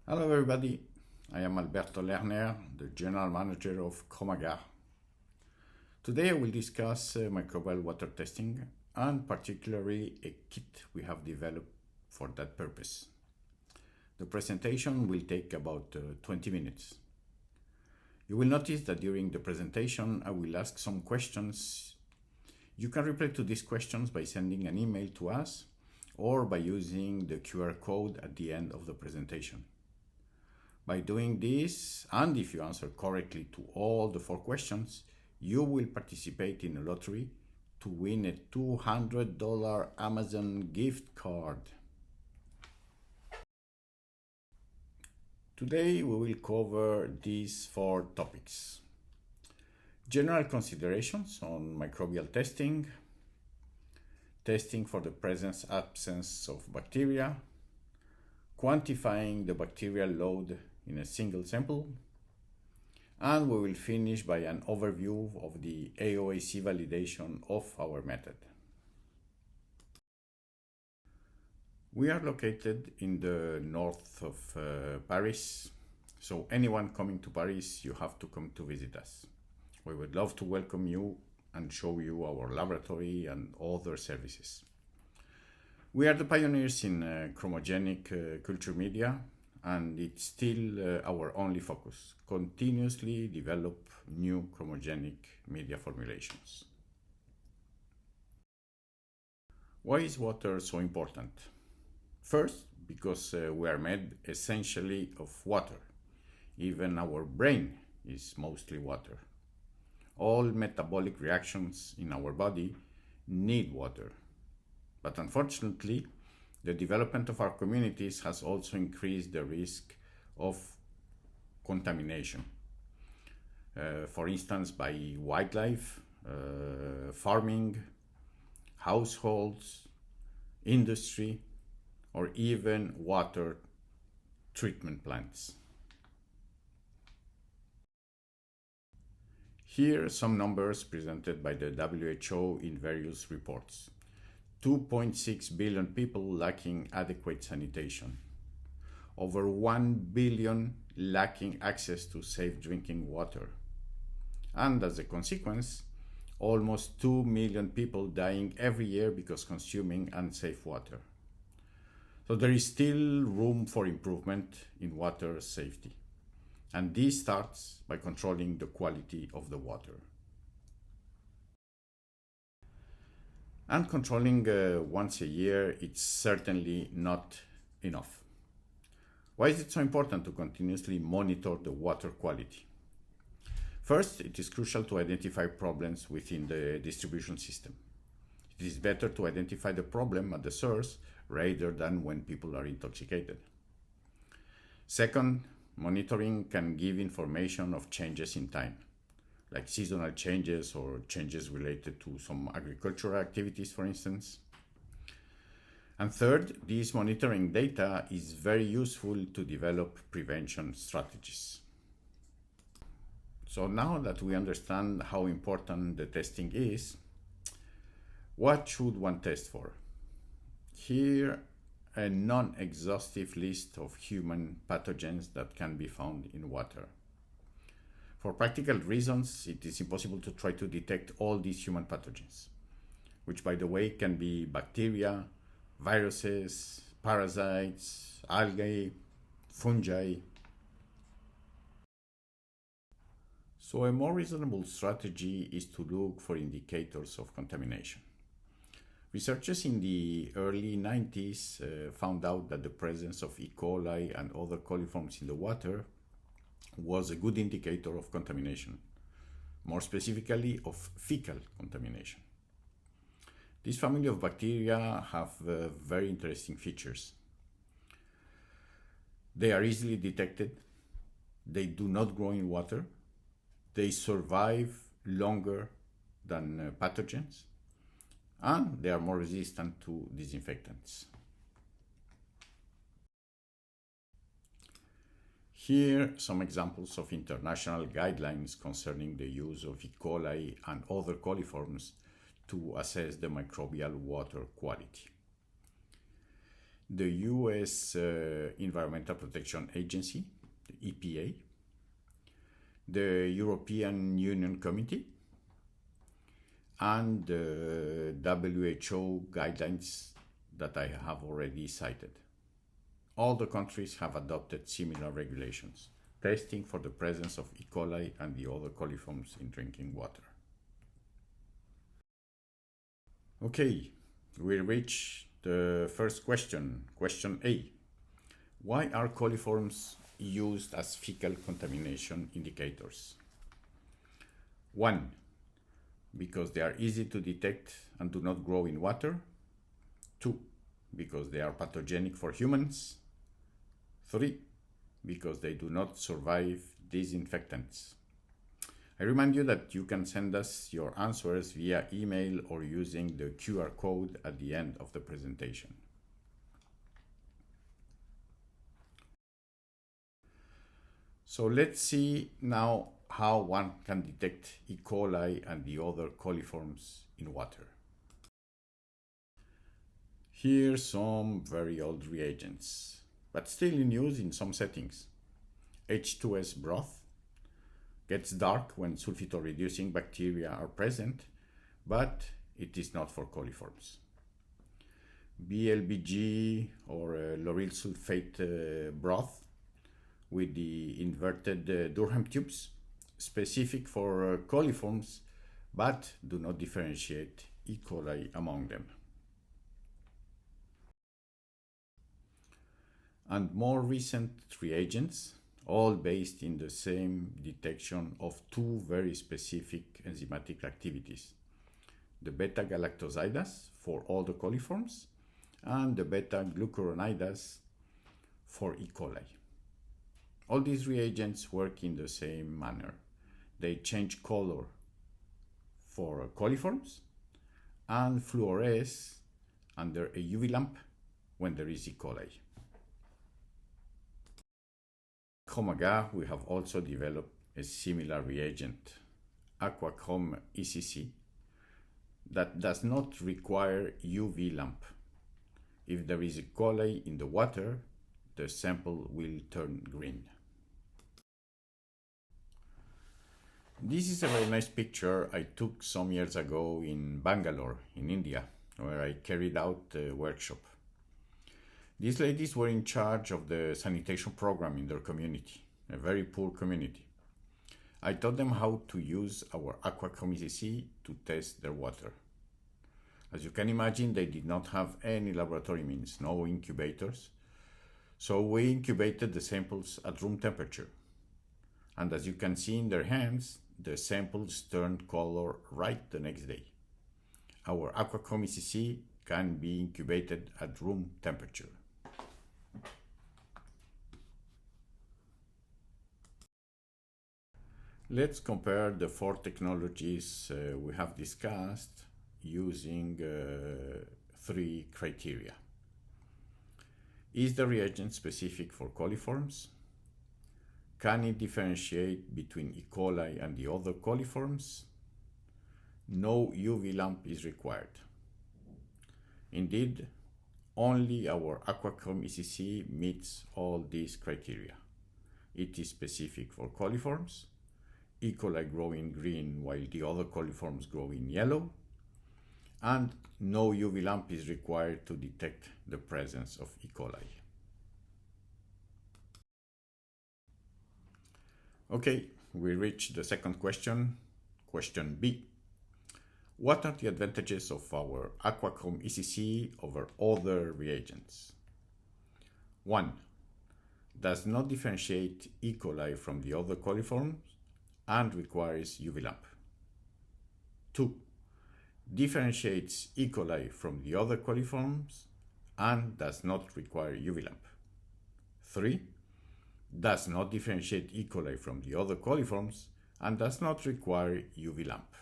Hello everybody, I am Alberto Lerner, the General Manager of CHROMagar. Today I will discuss microbial water testing and particularly a kit we have developed for that purpose. The presentation will take about 20 minutes. You will notice that during the presentation I will ask some questions. You can reply to these questions by sending an email to us or by using the QR code at the end of the presentation. By doing this, and if you answer correctly to all the 4 questions, you will participate in a lottery to win a $200 Amazon gift card. Today we will cover these 4 topics. General considerations on microbial testing, testing for the presence-absence of bacteria, quantifying the bacterial load in a single sample, and we will finish by an overview of the AOAC validation of our method. We are located in the north of Paris, so anyone coming to Paris, you have to come to visit us. We would love to welcome you and show you our laboratory and other services. We are the pioneers in chromogenic culture media, and it's still our only focus, continuously develop new chromogenic media formulations. Why is water so important? First, because we are made essentially of water. Even our brain is mostly water. All metabolic reactions in our body need water. But unfortunately, the development of our communities has also increased the risk of contamination. For instance, by wildlife, farming, households, industry, or even water treatment plants. Here are some numbers presented by the WHO in various reports. 2.6 billion people lacking adequate sanitation. Over 1 billion lacking access to safe drinking water. And as a consequence, almost 2 million people dying every year because consuming unsafe water. So there is still room for improvement in water safety. And this starts by controlling the quality of the water. And controlling once a year, it's certainly not enough. Why is it so important to continuously monitor the water quality? First, it is crucial to identify problems within the distribution system. It is better to identify the problem at the source rather than when people are intoxicated. Second, monitoring can give information of changes in time, like seasonal changes or changes related to some agricultural activities, for instance. And third, this monitoring data is very useful to develop prevention strategies. So now that we understand how important the testing is, what should one test for? Here, a non-exhaustive list of human pathogens that can be found in water. For practical reasons, it is impossible to try to detect all these human pathogens, which, by the way, can be bacteria, viruses, parasites, algae, fungi. So a more reasonable strategy is to look for indicators of contamination. Researchers in the early 90s found out that the presence of E.coli and other coliforms in the water was a good indicator of contamination, more specifically of fecal contamination. This family of bacteria have very interesting features. They are easily detected, they do not grow in water, they survive longer than pathogens, and they are more resistant to disinfectants. Here, some examples of international guidelines concerning the use of E. coli and other coliforms to assess the microbial water quality. the US Environmental Protection Agency, the EPA, the European Union Committee, and the WHO guidelines that I have already cited. All the countries have adopted similar regulations, testing for the presence of E. coli and the other coliforms in drinking water. Okay, we reach the first question, question A. Why are coliforms used as fecal contamination indicators? 1. Because they are easy to detect and do not grow in water. 2. Because they are pathogenic for humans. 3. Because they do not survive disinfectants. I remind you that you can send us your answers via email or using the QR code at the end of the presentation. So let's see now how one can detect E. coli and the other coliforms in water. Here are some very old reagents, but still in use in some settings. H2S broth gets dark when sulfito-reducing bacteria are present, but it is not for coliforms. BLBG or lauryl sulfate broth with the inverted Durham tubes, specific for coliforms, but do not differentiate E. coli among them. And more recent reagents, all based in the same detection of two very specific enzymatic activities: the beta-galactosidase for all the coliforms and the beta-glucuronidase for E. coli. All these reagents work in the same manner. They change color for coliforms and fluoresce under a UV lamp when there is E. coli. CHROMagar, we have also developed a similar reagent, AquaCHROM ECC, that does not require UV lamp. If there is E. coli in the water, the sample will turn green. This is a very nice picture I took some years ago in Bangalore, in India, where I carried out a workshop. These ladies were in charge of the sanitation program in their community, a very poor community. I taught them how to use our AquaCHROM ECC to test their water. As you can imagine, they did not have any laboratory means, no incubators. So we incubated the samples at room temperature. And as you can see in their hands, the samples turned color right the next day. Our AquaCHROM ECC can be incubated at room temperature. Let's compare the four technologies we have discussed using three criteria. Is the reagent specific for coliforms? Can it differentiate between E. coli and the other coliforms? No UV lamp is required. Indeed, only our AquaCHROM ECC meets all these criteria. It is specific for coliforms. E. coli grow in green while the other coliforms grow in yellow, and no UV lamp is required to detect the presence of E. coli. Okay, we reach the second question, question B. What are the advantages of our AquaCHROM ECC over other reagents? 1. Does not differentiate E. coli from the other coliforms and requires UV lamp. 2. Differentiates E. coli from the other coliforms and does not require UV lamp. 3. Does not differentiate E. coli from the other coliforms and does not require UV lamp.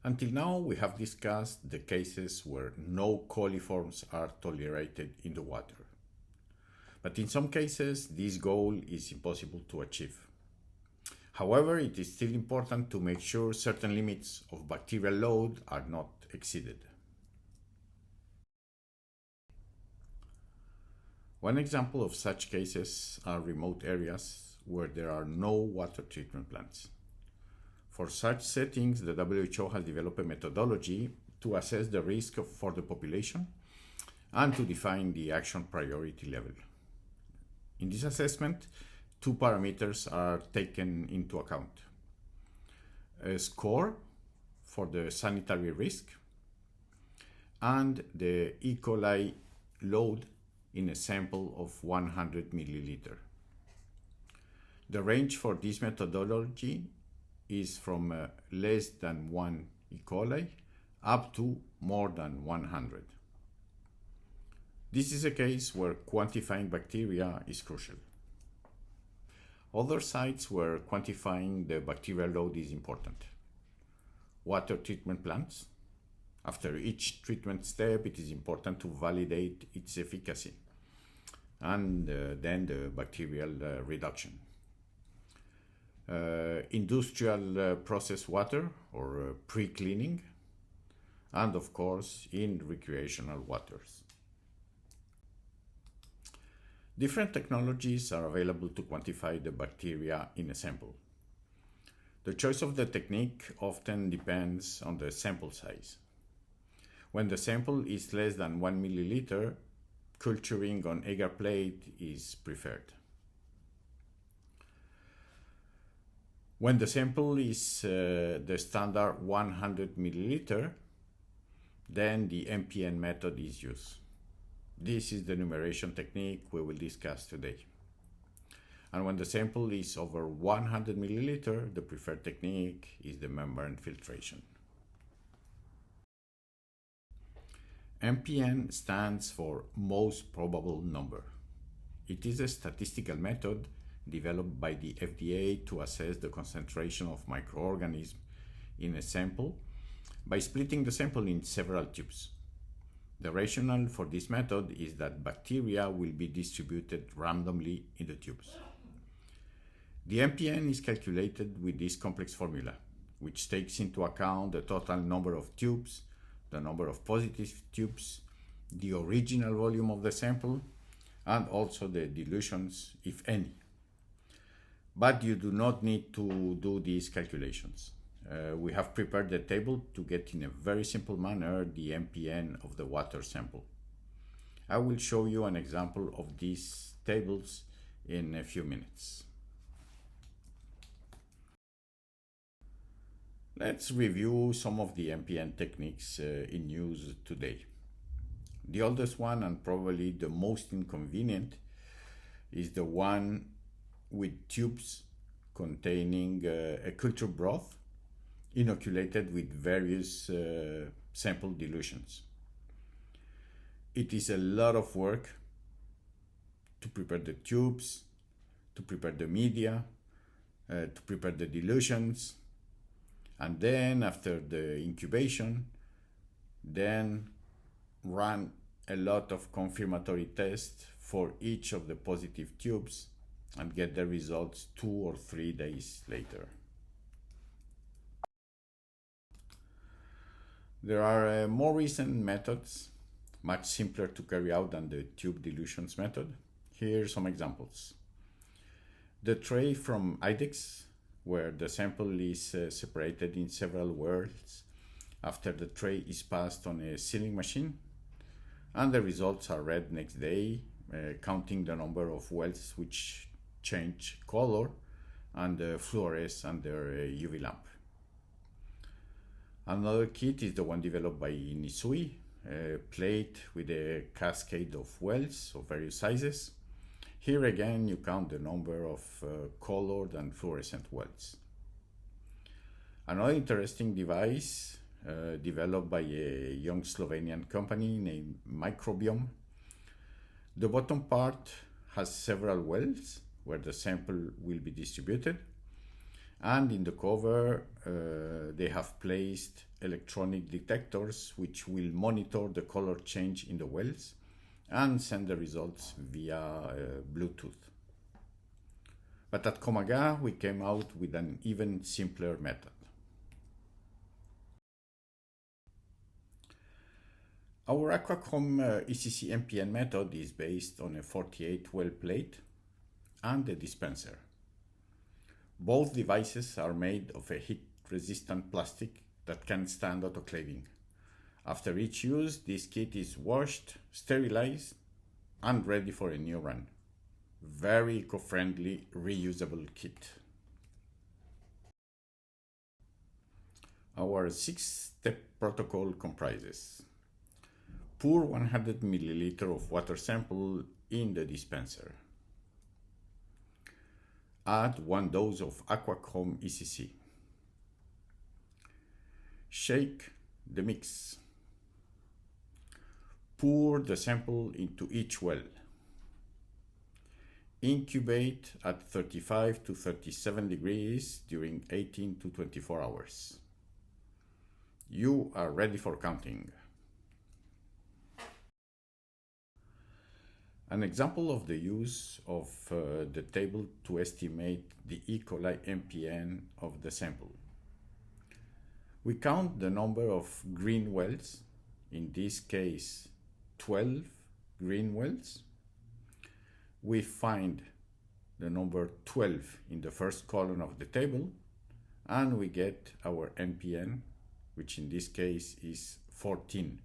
Until now, we have discussed the cases where no coliforms are tolerated in the water. But in some cases, this goal is impossible to achieve. However, it is still important to make sure certain limits of bacterial load are not exceeded. One example of such cases are remote areas where there are no water treatment plants. For such settings, the WHO has developed a methodology to assess the risk for the population and to define the action priority level. In this assessment, two parameters are taken into account: a score for the sanitary risk and the E. coli load in a sample of 100 milliliter. The range for this methodology is from less than 1 E. coli up to more than 100. This is a case where quantifying bacteria is crucial. Other sites where quantifying the bacterial load is important: water treatment plants. After each treatment step, it is important to validate its efficacy and then the bacterial reduction. Industrial process water or pre-cleaning, and of course in recreational waters. Different technologies are available to quantify the bacteria in a sample. The choice of the technique often depends on the sample size. When the sample is less than 1 milliliter, culturing on agar plate is preferred. When the sample is the standard 100 milliliter, then the MPN method is used. This is the numeration technique we will discuss today. And when the sample is over 100 milliliter, the preferred technique is the membrane filtration. MPN stands for most probable number. It is a statistical method developed by the FDA to assess the concentration of microorganisms in a sample by splitting the sample in several tubes. The rationale for this method is that bacteria will be distributed randomly in the tubes. The MPN is calculated with this complex formula, which takes into account the total number of tubes, the number of positive tubes, the original volume of the sample, and also the dilutions, if any. But you do not need to do these calculations. We have prepared the table to get in a very simple manner the MPN of the water sample. I will show you an example of these tables in a few minutes. Let's review some of the MPN techniques in use today. The oldest one, and probably the most inconvenient, is the one with tubes containing a culture broth inoculated with various sample dilutions. It is a lot of work to prepare the tubes, to prepare the media, to prepare the dilutions, and then after the incubation, then run a lot of confirmatory tests for each of the positive tubes and get the results 2 or 3 days later. There are more recent methods, much simpler to carry out than the tube dilutions method. Here are some examples. The tray from IDEX, where the sample is separated in several wells after the tray is passed on a sealing machine, and the results are read next day, counting the number of wells which change color and fluoresce under a UV lamp. Another kit is the one developed by Nisui, a plate with a cascade of wells of various sizes. Here again you count the number of colored and fluorescent wells. Another interesting device developed by a young Slovenian company named Microbial. The bottom part has several wells where the sample will be distributed, and in the cover they have placed electronic detectors which will monitor the color change in the wells and send the results via Bluetooth. But at CHROMagar, we came out with an even simpler method. Our AquaCHROM ECC MPN method is based on a 48 well plate and a dispenser. Both devices are made of a heat-resistant plastic that can stand autoclaving. After each use, this kit is washed, sterilized, and ready for a new run. Very eco-friendly, reusable kit. Our 6-step protocol comprises: pour 100 milliliter of water sample in the dispenser. Add 1 dose of AquaCHROM ECC. Shake the mix. Pour the sample into each well. Incubate at 35 to 37 degrees during 18 to 24 hours. You are ready for counting. An example of the use of the table to estimate the E.coli MPN of the sample. We count the number of green wells, in this case 12 green wells. We find the number 12 in the first column of the table, and we get our MPN, which in this case is 14,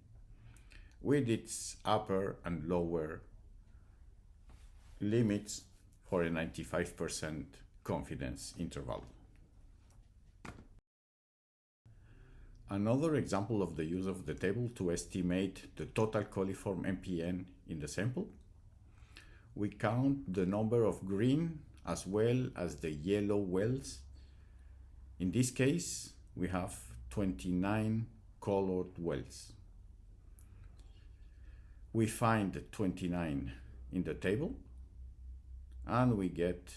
with its upper and lower limits for a 95% confidence interval. Another example of the use of the table to estimate the total coliform MPN in the sample. We count the number of green as well as the yellow wells. In this case, we have 29 colored wells. We find 29 in the table, and we get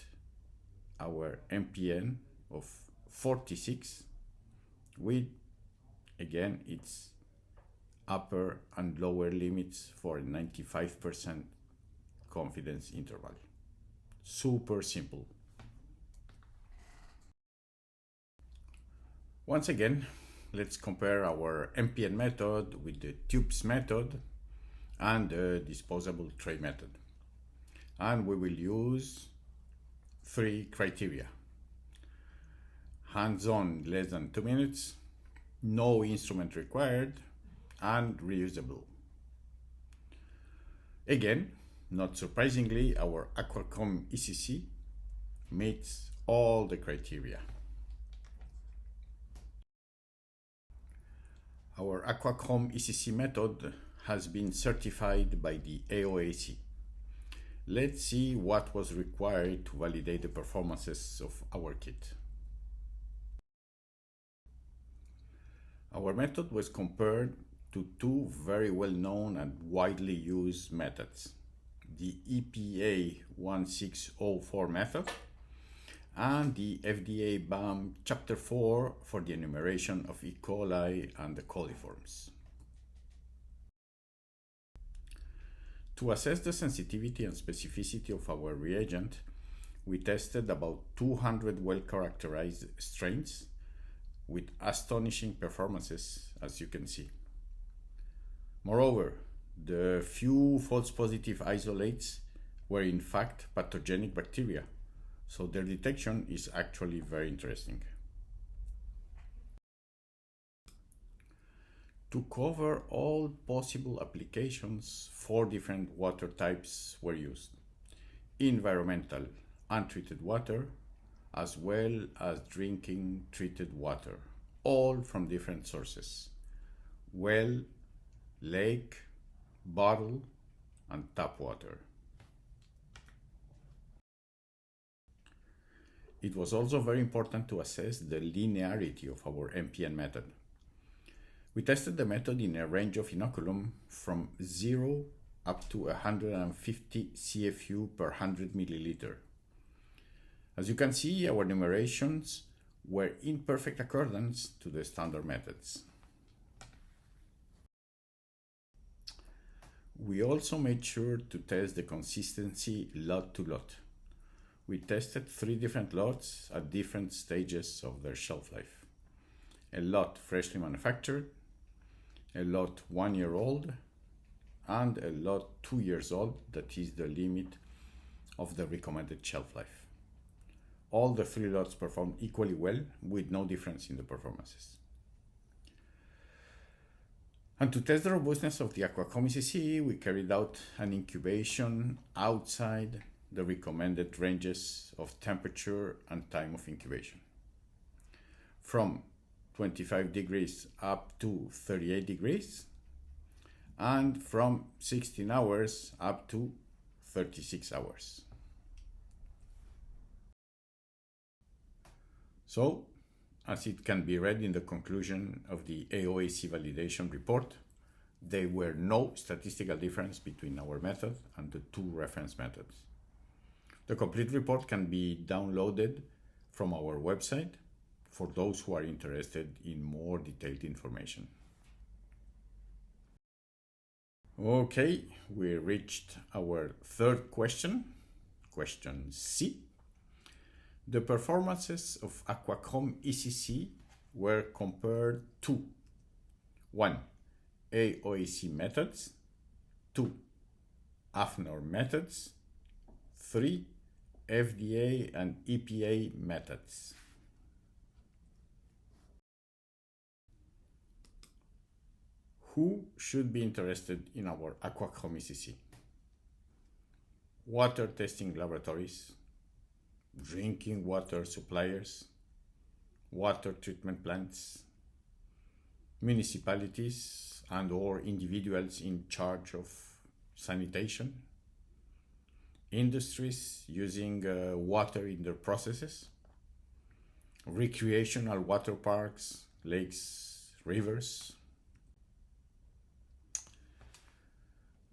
our MPN of 46 with, again, its upper and lower limits for a 95% confidence interval. Super simple. Once again, let's compare our MPN method with the tubes method and the disposable tray method. And we will use 3 criteria: hands-on less than 2 minutes, no instrument required, and reusable. Again, not surprisingly, our AquaCHROM ECC meets all the criteria. Our AquaCHROM ECC method has been certified by the AOAC. Let's see what was required to validate the performances of our kit. Our method was compared to 2 very well-known and widely used methods: the EPA 1604 method and the FDA BAM Chapter 4 for the enumeration of E. coli and the coliforms. To assess the sensitivity and specificity of our reagent, we tested about 200 well-characterized strains with astonishing performances, as you can see. Moreover, the few false positive isolates were in fact pathogenic bacteria, so their detection is actually very interesting. To cover all possible applications, 4 different water types were used: environmental untreated water, as well as drinking treated water, all from different sources: well, lake, bottle, and tap water. It was also very important to assess the linearity of our MPN method. We tested the method in a range of inoculum from 0 up to 150 CFU per 100 milliliter. As you can see, our numerations were in perfect accordance to the standard methods. We also made sure to test the consistency lot to lot. we tested 3 different lots at different stages of their shelf life. A lot freshly manufactured, a lot 1 year old, and a lot 2 years old, that is the limit of the recommended shelf life. All the 3 lots performed equally well, with no difference in the performances. And to test the robustness of the AquaCHROM ECC, we carried out an incubation outside the recommended ranges of temperature and time of incubation, from 25 degrees up to 38 degrees, and from 16 hours up to 36 hours. So, as it can be read in the conclusion of the AOAC validation report, there were no statistical difference between our method and the 2 reference methods. The complete report can be downloaded from our website for those who are interested in more detailed information. Okay, we reached our 3rd question, question C. The performances of AquaCHROM ECC were compared to 1. AOAC methods, 2. AFNOR methods, 3. FDA and EPA methods. Who should be interested in our AquaCHROM ECC? Water testing laboratories, drinking water suppliers, water treatment plants, municipalities and/or individuals in charge of sanitation, industries using water in their processes, recreational water parks, lakes, rivers.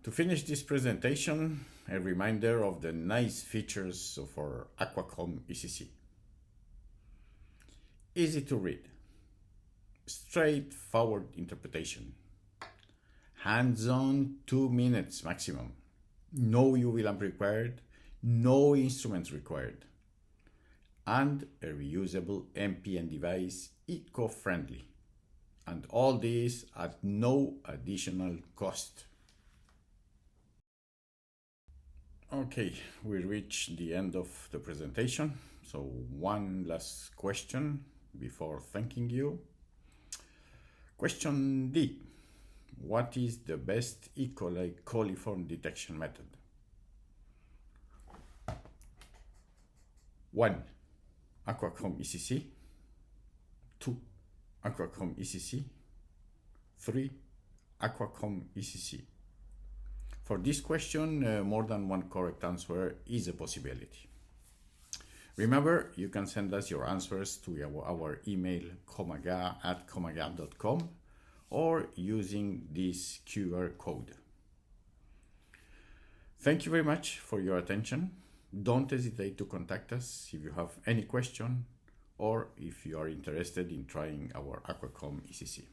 To finish this presentation, a reminder of the nice features of our AquaCHROM ECC. Easy to read, straightforward interpretation, hands-on 2 minutes maximum, no UV lamp required, no instruments required, and a reusable MPN device, eco-friendly, and all this at no additional cost. Okay, we reached the end of the presentation. So one last question before thanking you. Question D. What is the best E.coli coliform detection method? 1. AquaCHROM ECC. 2. AquaCHROM ECC. 3. AquaCHROM ECC. For this question, more than one correct answer is a possibility. Remember, you can send us your answers to our email CHROMagar@chromagar.com or using this QR code. Thank you very much for your attention. Don't hesitate to contact us if you have any question or if you are interested in trying our AquaCHROM ECC.